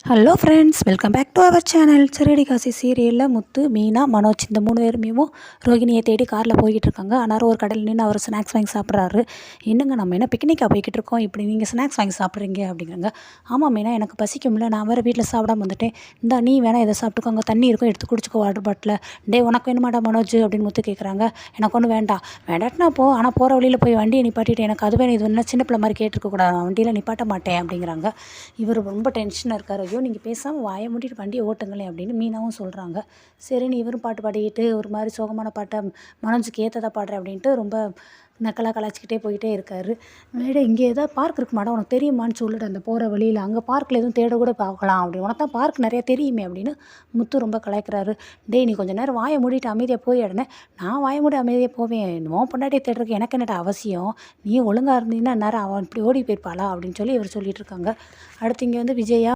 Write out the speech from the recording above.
Hello friends, welcome back to our channel. சிறடி காசி சீரியலில் முத்து, மீனா, மனோஜ் இந்த 3 பேருமே ரோகிணியை தேடி காரில் போய்கிட்டு இருக்காங்க. அன்னாரும் ஒரு கடையில் நின்று அவர் ஸ்நாக்ஸ் வாங்கி சாப்பிட்றாரு. என்னங்க நம்ம என்ன பிக்னிக்காக போய்கிட்டு இருக்கோம், இப்படி நீங்கள் ஸ்நாக்ஸ் வாங்கி சாப்பிட்றீங்க அப்படிங்கிறாங்க. ஆமாம் மீனா, எனக்கு பசிக்கும்ல, நான் வேறு வீட்டில் சாப்பிடாம வந்துட்டேன். இந்தா நீ வேணா இதை சாப்பிட்டுக்கோங்க, தண்ணி இருக்கும் எடுத்து குடிச்சிக்கோ வாட்டர் பாட்டில். டே உனக்கு வேணுமாடா மனோஜ் அப்படின்னு முத்து கேட்குறாங்க. எனக்கு ஒன்றும் வேண்டாம். வேண்டாட்டினா போ, ஆனால் போகிற வழியில் போய் வண்டியை நிப்பாட்டிட்டு எனக்கு அது வேணும் இது வேணும் சின்ன பிள்ளை மாதிரி கேட்டிருக்கக்கூடாது, நான் வண்டியில் நிப்பாட்ட மாட்டேன் அப்படிங்கிறாங்க. இவர் ரொம்ப டென்ஷனாக இருக்கார். ஐயோ நீங்கள் பேசாமல் வாயை மூடிட்டு வண்டியை ஓட்டுங்களேன் அப்படின்னு மீனாவும் சொல்கிறாங்க. சரின்னு இவரும் பாட்டு பாடிக்கிட்டு ஒரு மாதிரி சோகமான பாட்டை மனோஜுக்கு ஏற்றதை பாடுறேன் அப்படின்ட்டு ரொம்ப நக்கலாக கலாச்சிக்கிட்டே போயிட்டே இருக்காரு. மேடம் இங்கே ஏதாவது பார்க் இருக்கு மேடம், உனக்கு தெரியுமான்னு சொல்லிட்டு அந்த போகிற வழியில் அங்கே பார்க்கில் எதுவும் தேட கூட பார்க்கலாம் அப்படி, உனக்கு தான் பார்க் நிறையா தெரியுமே அப்படின்னு முத்து ரொம்ப கலாய்க்கிறாரு. டேய் நீ கொஞ்சம் நேரம் வாயை மூடிட்டு அமைதியாக போய் இடனே. நான் வாயை மூடி அமைதியாக போவேன், உன் பொண்டாட்டியை தேடுறதுக்கு எனக்கு என்னடா அவசியம், நீ ஒழுங்காக இருந்தீங்கன்னா நேரம் அவன் இப்படி ஓடி போயிருப்பாளா அப்படின்னு சொல்லி இவர் சொல்லிட்டு இருக்காங்க. அடுத்து இங்கே விஜயா